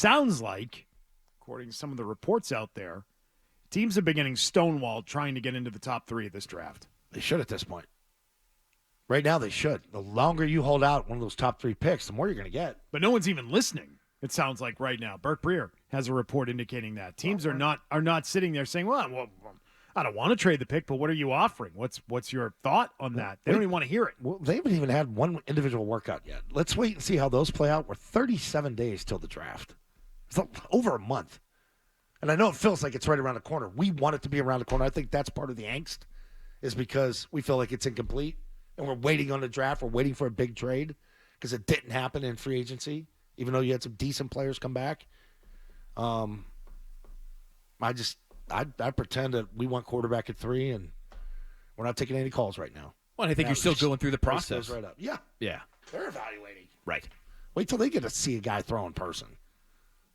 sounds like, according to some of the reports out there, teams have been getting stonewalled trying to get into the top 3 of this draft. They should at this point. Right now, they should. The longer you hold out one of those top 3 picks, the more you're going to get. But no one's even listening, it sounds like right now. Bert Breer has a report indicating that. Teams are not sitting there saying, well, I don't want to trade the pick, but what are you offering? What's your thought on that? They don't even want to hear it. Well, they haven't even had one individual workout yet. Let's wait and see how those play out. We're 37 days till the draft. It's over a month. And I know it feels like it's right around the corner. We want it to be around the corner. I think that's part of the angst, is because we feel like it's incomplete. And we're waiting on the draft. We're waiting for a big trade because it didn't happen in free agency, even though you had some decent players come back. I pretend that we want quarterback at 3, and we're not taking any calls right now. Well, I think you're still going through the process. Right up. Yeah. Yeah. They're evaluating. Right. Wait till they get to see a guy throw in person.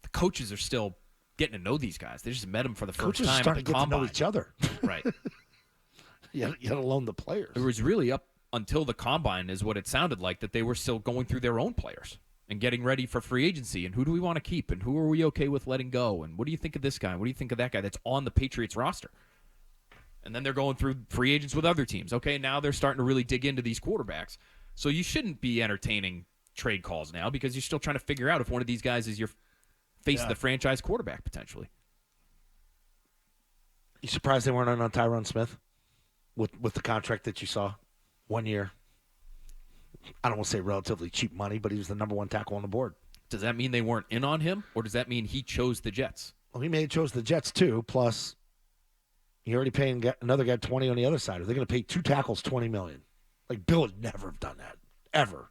The coaches are still getting to know these guys. They just met them for the first Coaches time. are starting at to the get to know combine. each other. Right. Yet alone the players. It was really up until the combine is what it sounded like, that they were still going through their own players and getting ready for free agency, and who do we want to keep, and who are we okay with letting go, and what do you think of this guy, what do you think of that guy that's on the Patriots roster? And then they're going through free agents with other teams. Okay, now they're starting to really dig into these quarterbacks. So you shouldn't be entertaining trade calls now because you're still trying to figure out if one of these guys is your face of the franchise quarterback potentially. You surprised they weren't on Tyron Smith with the contract that you saw? 1 year. I don't want to say relatively cheap money, but he was the number 1 tackle on the board. Does that mean they weren't in on him, or does that mean he chose the Jets? Well, he may have chose the Jets too, plus you're already paying another guy $20 on the other side. Are they going to pay 2 tackles $20 million? Like, Bill would never have done that, ever.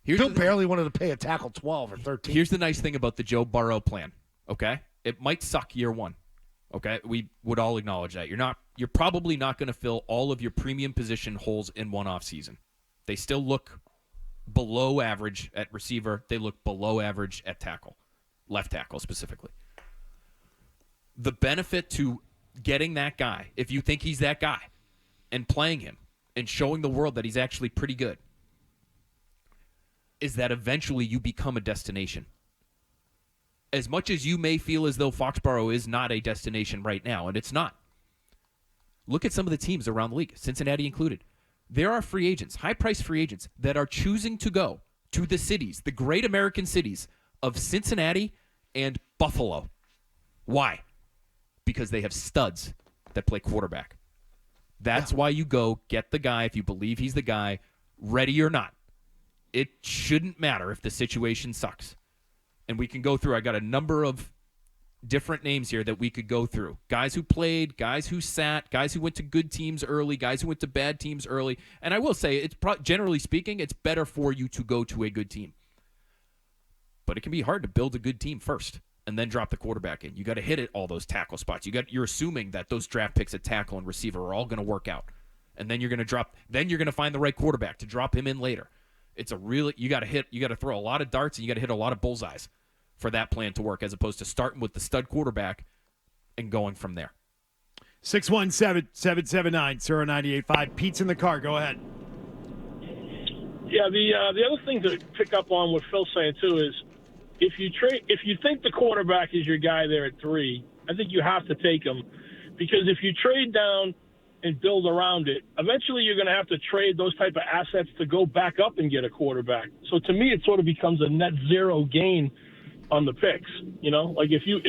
Bill barely wanted to pay a tackle 12 or 13. Here's the nice thing about the Joe Burrow plan, okay? It might suck year 1, okay? We would all acknowledge that. You're probably not going to fill all of your premium position holes in one offseason. They still look below average at receiver. They look below average at tackle, left tackle specifically. The benefit to getting that guy, if you think he's that guy, and playing him and showing the world that he's actually pretty good, is that eventually you become a destination. As much as you may feel as though Foxborough is not a destination right now, and it's not. Look at some of the teams around the league, Cincinnati included. There are free agents, high-priced free agents, that are choosing to go to the cities, the great American cities of Cincinnati and Buffalo. Why? Because they have studs that play quarterback. That's why you go get the guy if you believe he's the guy, ready or not. It shouldn't matter if the situation sucks. And we can go through, I got a number of different names here that we could go through. Guys who played, guys who sat, guys who went to good teams early, guys who went to bad teams early. And I will say, it's generally speaking, it's better for you to go to a good team. But it can be hard to build a good team first and then drop the quarterback in. You got to hit it all those tackle spots. You're assuming that those draft picks at tackle and receiver are all going to work out. And then you're going to find the right quarterback to drop him in later. It's you got to throw a lot of darts and you got to hit a lot of bullseyes for that plan to work, as opposed to starting with the stud quarterback and going from there. 617-779-0985. Pete's in the car. Go ahead. Yeah, the other thing to pick up on what Phil's saying too is if you think the quarterback is your guy there at 3, I think you have to take him, because if you trade down and build around it, eventually you're going to have to trade those type of assets to go back up and get a quarterback. So to me, it sort of becomes a net zero gain on the picks. You know, like if you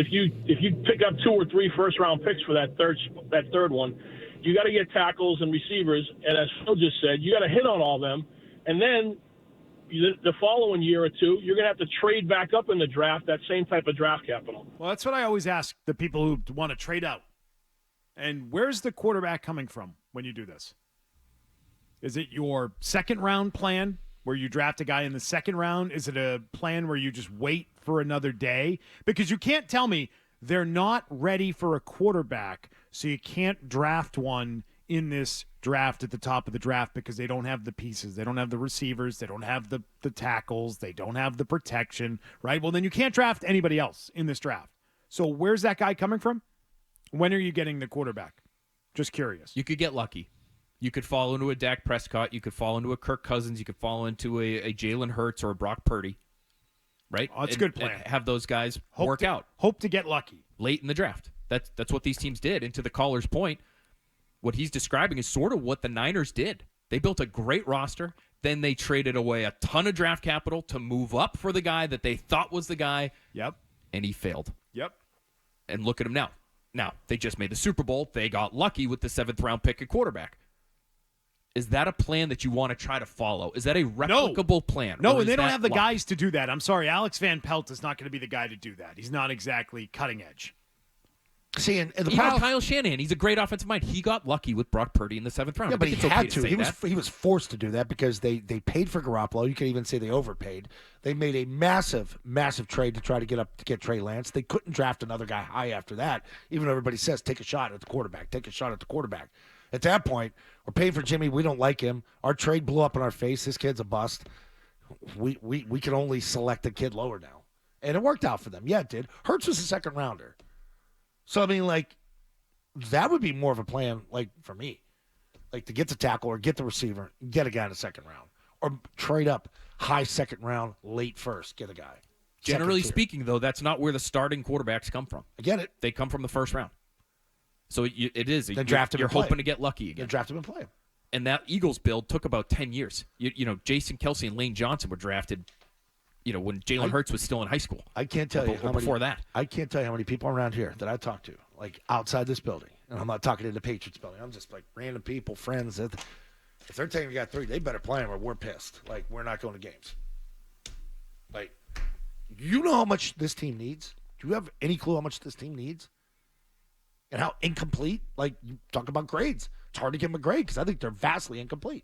pick up 2 or 3 first round picks for that third one, you got to get tackles and receivers, and as Phil just said, you got to hit on all of them, and then the following year or 2, you're going to have to trade back up in the draft, that same type of draft capital. Well, that's what I always ask the people who want to trade out. And where's the quarterback coming from when you do this? Is it your second-round plan where you draft a guy in the second round? Is it a plan where you just wait for another day? Because you can't tell me they're not ready for a quarterback, so you can't draft one in this draft at the top of the draft because they don't have the pieces. They don't have the receivers. They don't have the tackles. They don't have the protection, right? Well, then you can't draft anybody else in this draft. So where's that guy coming from? When are you getting the quarterback? Just curious. You could get lucky. You could fall into a Dak Prescott. You could fall into a Kirk Cousins. You could fall into a Jalen Hurts or a Brock Purdy. right? Oh, that's a And- good plan. and have those guys work out Hope to get lucky. late in the draft. That's what these teams did. And to the caller's point, what he's describing is sort of what the Niners did. They built a great roster. Then they traded away a ton of draft capital to move up for the guy that they thought was the guy. Yep. And he failed. Yep. And look at him now. Now, they just made the Super Bowl. They got lucky with the 7th-round pick at quarterback. Is that a plan that you want to try to follow? Is that a replicable plan? No, Or and is they don't that have the luck? guys to do that. I'm sorry. Alex Van Pelt is not going to be the guy to do that. He's not exactly cutting edge. See, and the Even problem, Kyle Shanahan, he's a great offensive mind. He got lucky with Brock Purdy in the 7th round. yeah, I but he think it's okay had to. say that. He was forced to do that because they paid for Garoppolo. You could even say they overpaid. They made a massive trade to try to get Trey Lance. They couldn't draft another guy high after that. Even though everybody says take a shot at the quarterback, take a shot at the quarterback. At that point, we're paying for Jimmy. We don't like him. Our trade blew up in our face. This kid's a bust. We can only select a kid lower now, and it worked out for them. Yeah, it did. Hurts was a 2nd rounder, so I mean, like. That would be more of a plan, like, for me. Like, to get the tackle or get the receiver, get a guy in the 2nd round. Or trade up high 2nd round, late 1st, get a guy. Generally Second tier. speaking, though, that's not where the starting quarterbacks come from. I get it. They come from the 1st round. So it is. Then draft him You're and play hoping him. to get lucky You again. draft him and play him. And that Eagles build took about 10 years. You know, Jason Kelsey and Lane Johnson were drafted, when Jalen Hurts was still in high school. I can't tell you Or how many, before that. I can't tell you how many people around here that I talk to, like outside this building, and I'm not talking in the Patriots building. I'm just like random people, friends. That if they're telling you got 3, they better play them or we're pissed. Like, we're not going to games. Like, you know how much this team needs? Do you have any clue how much this team needs? And how incomplete? Like, you talk about grades. It's hard to give them a grade because I think they're vastly incomplete.